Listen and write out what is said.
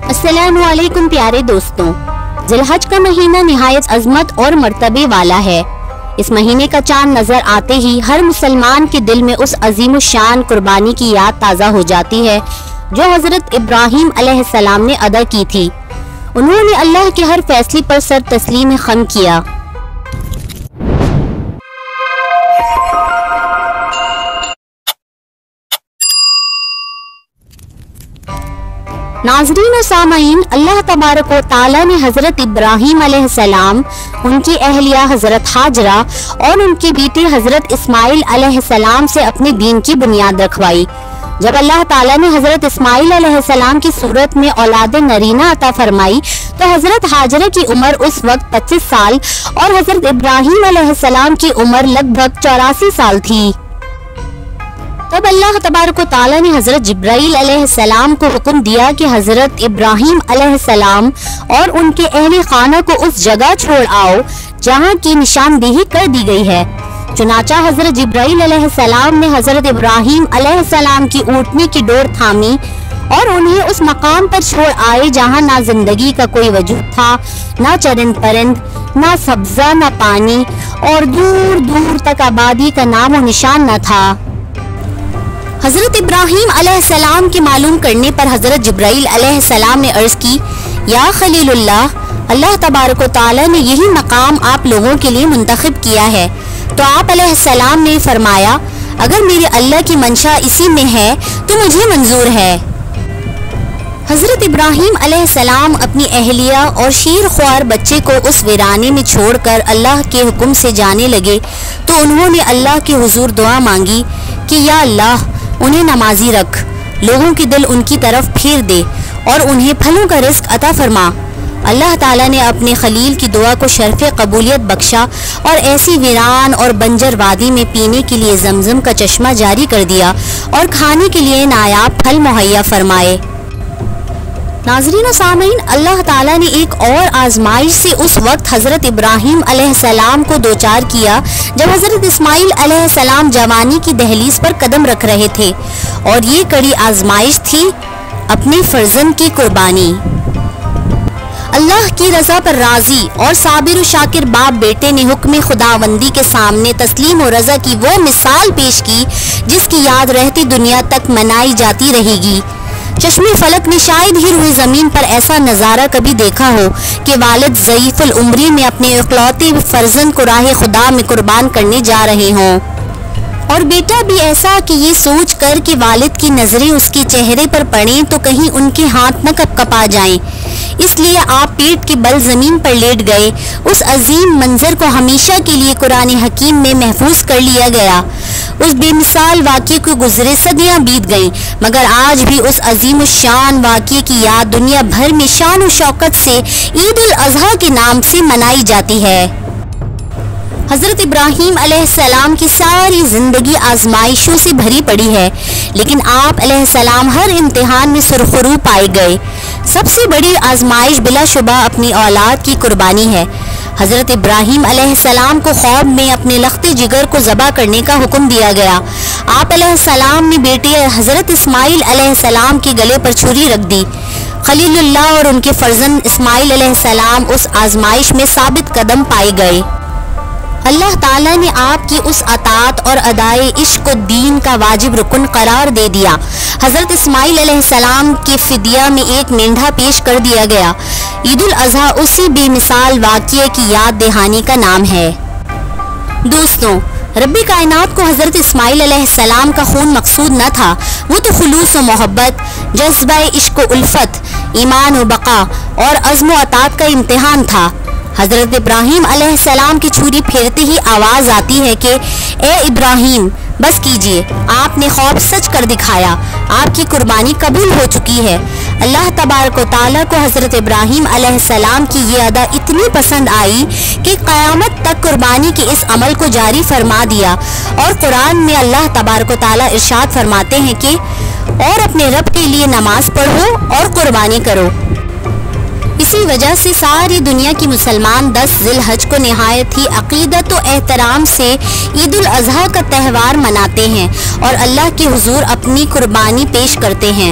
अस्सलामु अलैकुम प्यारे दोस्तों, जिलहज का महीना निहायत अजमत और मर्तबे वाला है। इस महीने का चांद नजर आते ही हर मुसलमान के दिल में उस अजीम शान कुर्बानी की याद ताज़ा हो जाती है जो हजरत इब्राहीम अलैहिस्सलाम ने अदा की थी। उन्होंने अल्लाह के हर फैसले पर सर तस्लीम खम किया। नाज़रीन और सामाईन, अल्लाह तबारक व तआला ने हज़रत इब्राहीम अलैहिस्सलाम, उनकी अहलिया हज़रत हाजरा और उनके बेटे हज़रत इस्माइल अलैहिस्सलाम से अपने दीन की बुनियाद रखवाई। जब अल्लाह ताला ने हज़रत इस्माइल अलैहिस्सलाम की सूरत में औलाद नरीना अता फरमाई तो हज़रत हाजरा की उम्र उस वक्त 25 साल और हज़रत इब्राहीम अलैहिस्सलाम की उम्र लगभग 84 साल थी। तब अल्लाह तबारक व तआला ने हज़रत जिब्राईल अलैहिस्सलाम को हुक्म दिया कि हज़रत इब्राहीम अलैहिस्सलाम और उनके अहले खाना को उस जगह छोड़ आओ जहाँ की निशानदेही कर दी गई है। चुनाचा हज़रत जिब्राईल अलैहिस्सलाम ने हज़रत इब्राहीम अलैहिस्सलाम की ऊँटनी की डोर थामी और उन्हें उस मकाम पर छोड़ आए जहाँ ना जिंदगी का कोई वजूद था, ना चरिंद परिंद, ना सब्जा, ना पानी और दूर दूर तक आबादी का नाम और निशान न था। हज़रत इब्राहीम अलैहिस्सलाम के मालूम करने पर हज़रत जिब्राईल अलैहिस्सलाम ने अर्ज़ की, या खलीलुल्लाह, अल्लाह तबारक व तआला ने यही मकाम आप लोगों के लिए मुंतखब किया है। तो आप अलैहिस्सलाम ने फरमाया, अगर मेरे अल्लाह की मंशा इसी में है तो मुझे मंजूर है। हज़रत इब्राहीम अलैहिस्सलाम अपनी अहलिया और शीर ख्वार बच्चे को उस वीराने में छोड़कर अल्लाह के हुक्म से जाने लगे तो उन्होंने अल्लाह के हुजूर दुआ मांगी कि या अल्लाह, उन्हें नमाजी रख, लोगों के दिल उनकी तरफ फेर दे और उन्हें फलों का रिस्क अता फरमा। अल्लाह ताला ने अपने खलील की दुआ को शर्फ कबूलियत बख्शा और ऐसी वीरान और बंजर वादी में पीने के लिए जमजम का चश्मा जारी कर दिया और खाने के लिए नायाब फल मुहैया फरमाए। नाज़रीन और सामीन, अल्लाह ताला ने एक और आजमाइश से उस वक्त हज़रत इब्राहीम अलैहिस्सलाम को दोचार किया जब हज़रत इस्माइल अलैहिस्सलाम जवानी की दहलीज पर कदम रख रहे थे और ये कड़ी आजमाइश थी अपने फर्जंद की कुर्बानी। अल्लाह की रज़ा पर राज़ी और साबिर शाकिर बाप बेटे ने हुक्म खुदावंदी के सामने तस्लीम और रज़ा की वो मिसाल पेश की जिसकी याद रहती दुनिया तक मनाई जाती रहेगी। चश्मे फलक ने शायद ही रुए ज़मीन पर ऐसा नज़ारा कभी देखा हो कि वालिद ज़ईफ़ुल उम्री में अपने इकलौते फर्जंद को राह खुदा में कुर्बान करने जा रहे हों और बेटा भी ऐसा कि ये सोच कर कि वालिद की नज़रें उसके चेहरे पर पड़ें तो कहीं उनके हाथ न कपकपा जाएं। इसलिए आप पेट के बल ज़मीन पर लेट गए। उस अजीम मंजर को हमेशा के लिए कुरान हकीम में महफूज कर लिया गया। उस बेमिसाल वाक़े को गुजरे सदियां बीत गईं, मगर आज भी उस अजीम शान वाक़े की याद दुनिया भर में शान और शौकत से ईद उल अज़हा के नाम से मनाई जाती है। हज़रत इब्राहीम अलैहिस्सलाम की सारी ज़िंदगी आजमाइशों से भरी पड़ी है, लेकिन आप अलैहिस्सलाम हर इम्तिहान में सुरखरू पाए गए। सबसे बड़ी आजमाइश बिलाशुबा अपनी औलाद की कुर्बानी है। हज़रत इब्राहीम अलैहिस्सलाम को ख्वाब में अपने लख्ते जिगर को ज़बा करने का हुक्म दिया गया। आप अलैहिस्सलाम ने बेटे हज़रत इस्माइल अलैहिस्सलाम के गले पर छुरी रख दी। खलीलुल्लाह और उनके फर्जंद इस्माइल अलैहिस्सलाम उस आजमाइश में साबित कदम पाए गए। अल्लाह ताला ने आपकी उस अतात और अदाए इश्क दीन का वाजिब रुकन करार दे दिया। हज़रत इस्माइल अलैहिस्सलाम के फिदिया में एक मेंढा पेश कर दिया गया। ईद उल अज़हा उसी बेमिसाल वाक़ये की याद दहानी का नाम है। दोस्तों, रब्बी कायनात को हज़रत इस्माइल अलैहिस्सलाम का खून मकसूद न था, वो तो खुलूस व मोहब्बत, जज्बा इश्क व उल्फत, ईमान व बका और अज़्म व अतात का इम्तिहान था। हज़रत इब्राहीम अलैहिस्सलाम की छुरी फेरते ही आवाज़ आती है कि ए इब्राहीम, बस कीजिए, आपने ख्वाब सच कर दिखाया, आपकी कुर्बानी कबूल हो चुकी है। अल्लाह तबारक व तआला को हज़रत इब्राहीम अलैहिस्सलाम की ये अदा इतनी पसंद आई कि क़यामत तक कुर्बानी के इस अमल को जारी फरमा दिया और कुरान में अल्लाह तबारक व तआला इरशाद फरमाते हैं कि और अपने रब के लिए नमाज पढ़ो और कुर्बानी करो। इसी वजह से सारी दुनिया की मुसलमान 10 ज़िलहज को निहायत ही अक़ीदत व एहतराम से ईद उल अज़हा का त्यौहार मनाते हैं और अल्लाह के हुजूर अपनी कुर्बानी पेश करते हैं।